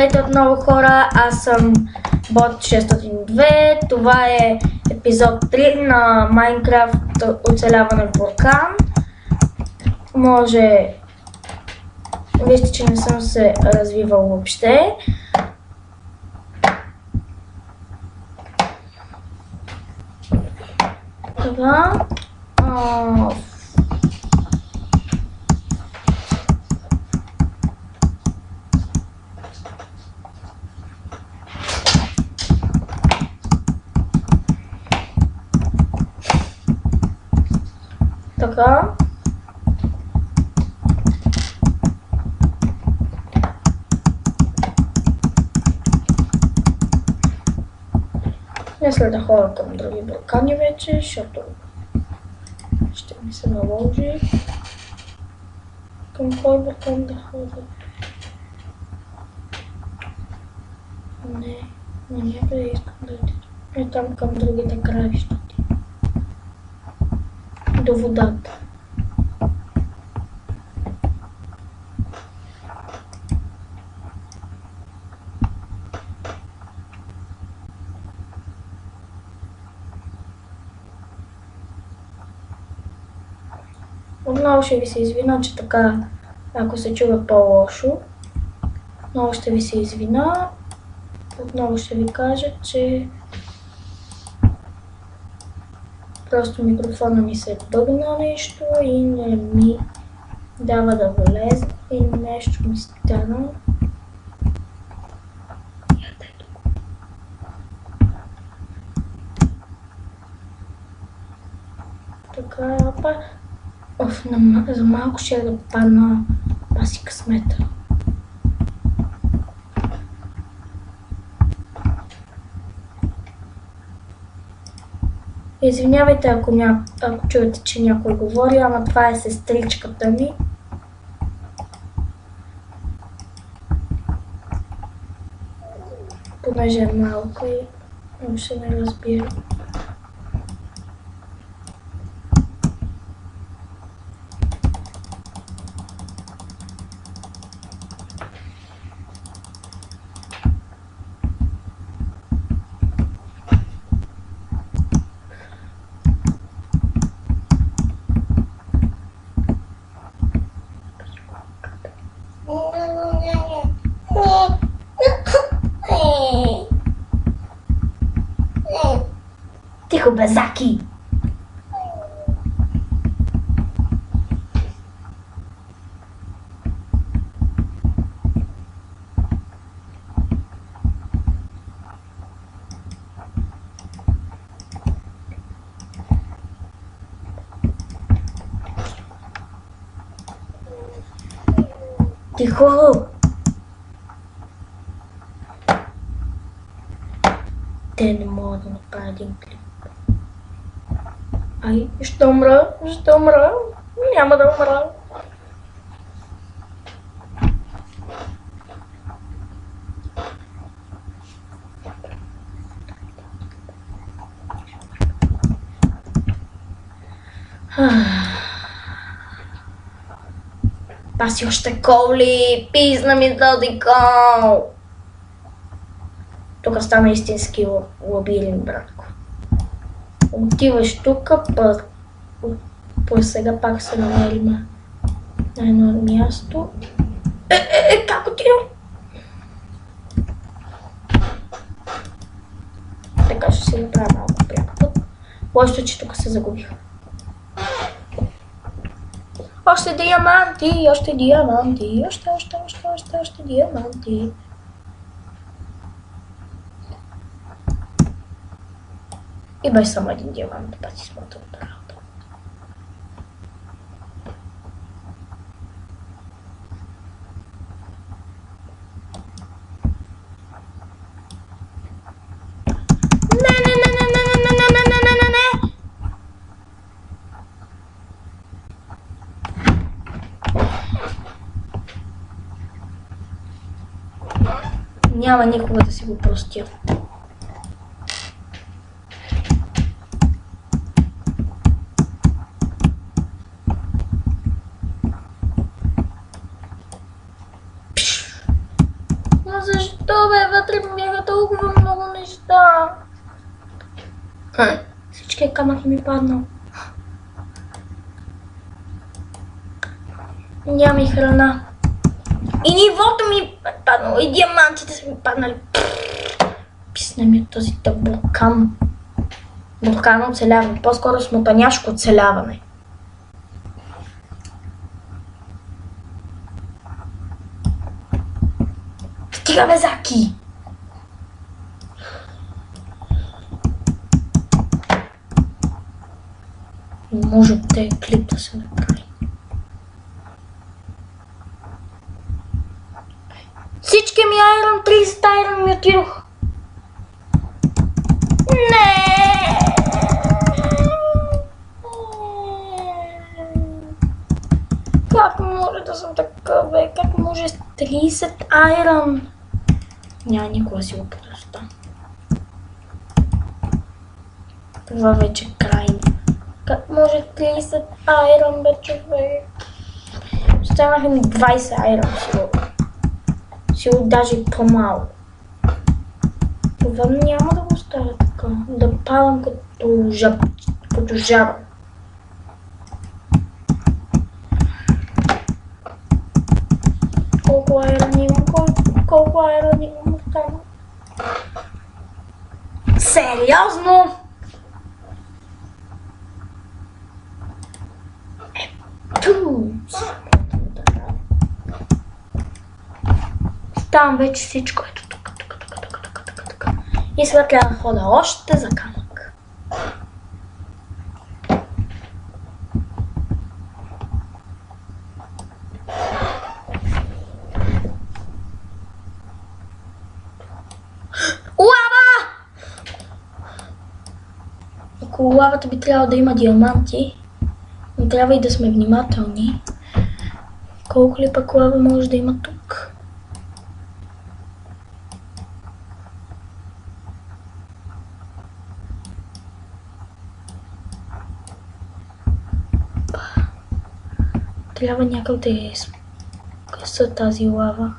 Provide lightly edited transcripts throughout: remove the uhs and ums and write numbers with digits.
Здравейте отново, хора, аз съм Bot602. Това е епизод 3 на Minecraft оцеляване в буркан. Може... Вижте, че не съм се развивал въобще. Това... Така. Не след да ходя към други буркани вече, защото ще ми се наложи. Към кой буркан да ходя? Не, някъде искам да отида. И там към другите краища. До водата. Отново ще ви се извина, че така, ако се чува по-лошо, отново ще ви се извина. Отново ще ви кажа, че просто микрофона ми се бъгна нещо и не ми дава да влезе и нещо ми стана. Така, за малко ще да падна паси късмета. Извинявайте, ако чуете, че някой говори, ама това е сестричката ми. Понеже е малка и ще не разбира. Тихо, безаки! Тихо! Те не могат да направя един клип. Ай, ще умра, няма да умра. Паси още коли, пизна ми този кол. Тук стана истински лабиринт, братко. Отиваш тук, сега пак се намерим на едно място. Как отидам? Така ще си направя малко пряк път. Лошото, че тук се загубих. Още диаманти, още диаманти, още диаманти. И без само един диамант, да си смотрим да работа. Няма никога да си го простя. Защо? Защо бе? Вътре бяха толкова много неща. Всичкият камък ми паднал. Няма и храна. И нивото ми е паднало, и диамантите са ми паднали. Писна ми от този буркан. Буркан оцеляване, по-скоро смотаняшко оцеляване. Стига бе, Заки! Не може от тези клип да се направи. Всички ми айрон, 30 айрон ми отидох. Не! Как може да съм такъв, бе? Как може с 30 айрон? Няма никога си го подоста. Това вече е крайно. Как може 30 айрон, бе, човек? Останаха ми 20 айрон, сигурно. Сигурно даже и по-малко. Това няма да го оставя така. Да падам като жаба. Колко айрон имам? Колко айрон имам останал? Сериозно? Там вече всичко ето тук. И сега трябва да хода още за камък. Лава! Около лавата би трябвало да има диаманти, но трябва и да сме внимателни. Колко ли пък лава може да има тук? Трябва някак да я скъса тази лава.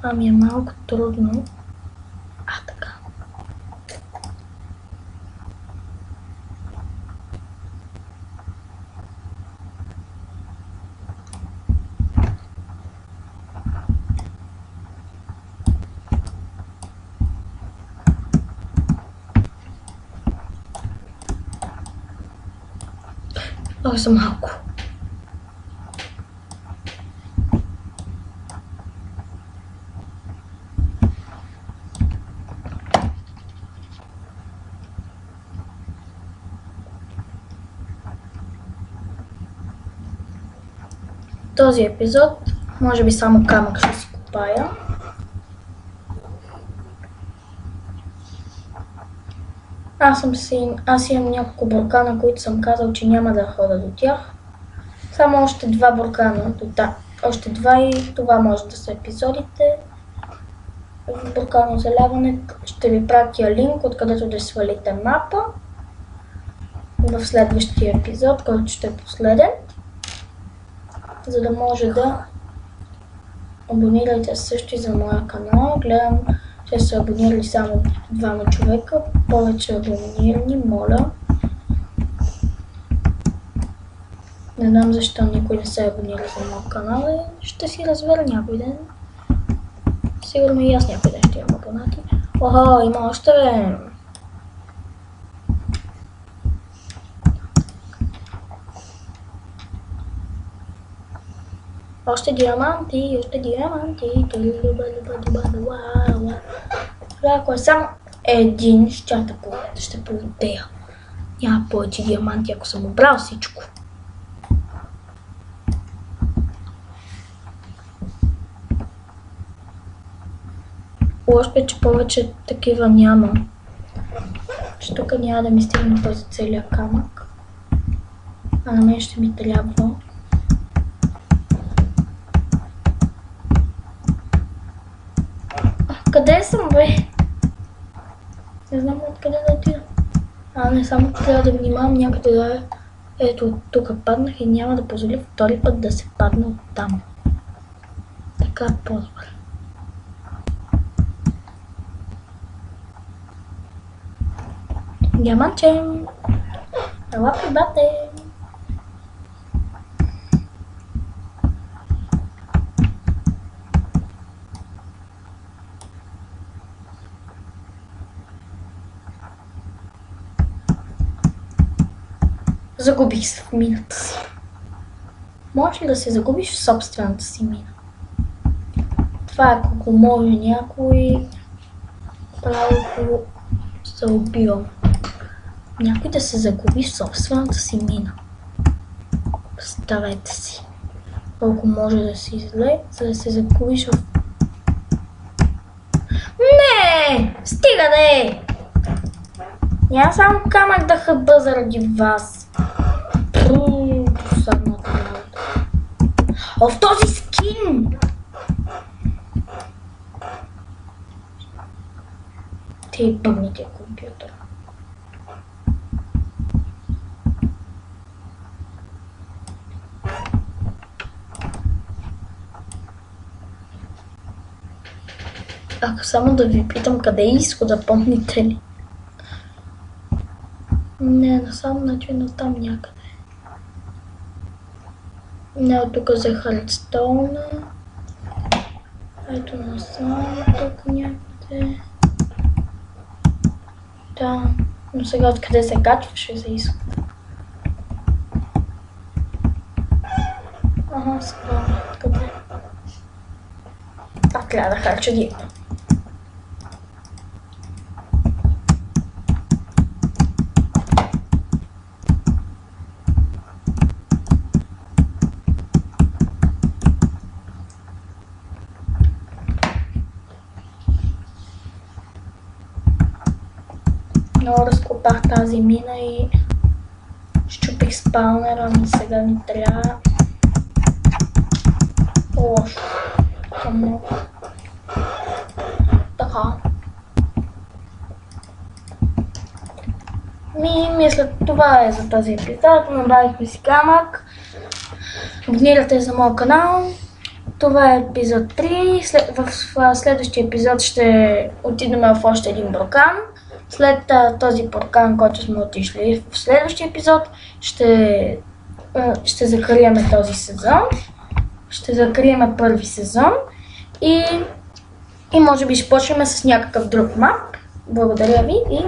Ами е малко трудно. Така. Много са малко. Този епизод, може би само камък ще си копая. Аз имам няколко буркана, които съм казал, че няма да хода до тях. Само още два буркана, още два и това може да са епизодите. В буркано заляване ще ви пратя линк, откъдето да свалите мапа. В следващия епизод, който ще е последен. За да може да абонирайте също и за моя канал. Гледам, че са абонирали само 2 човека. Повече абонирани, моля. Не знам защо никой не се абонира за моя канал и ще си разбера някой ден. Сигурно и аз някой ден ще имам абонати. Охо, има още време. Още диаманти. Ако е само един, ще полудея. Няма повече диаманти, ако съм обрал всичко. Лошо е, че повече такива няма. Че тук няма да ми стигне този целият камък. А на мен ще ми трябва. Къде съм, бе? Не знам откъде да отида. Не, само трябва да внимавам някъде да е. Ето, тук паднах и няма да позволя втори път да се падна оттам. Така по-добре. Диамантче! Ела при бате! Загубих се в мината си. Може ли да се загубиш в собствената си мина? Това е ако може някой право се убивам. Някой да се загуби в собствената си мина. Представете си. Колко може да си зле, за да се загубиш в... Не! Стига де! Няма само камък да хъба заради вас. Досадната работа. В този скин! Те бъгните компютър. Ако само да ви питам къде е изхода, помните ли? Не, насам начина там някъде. Не, от тук за Хардстоуна. Ето насам, тук някъде. Да, но сега откъде се качваше за изход? Ага, сега откъде? Аз трябва да харча директно. Много разкопах тази мина и щупих спаунера, но сега ми трябва лошо. Много. Така. Мисля, това е за този епизод. Набавихме си камък. Абонирайте за моят канал. Това е епизод 3. В следващия епизод ще отидем в още един буркан. След този буркан, който сме отишли в следващия епизод, ще закриеме този сезон. Ще закриеме първи сезон и може би ще почнем с някакъв друг мап. Благодаря ви и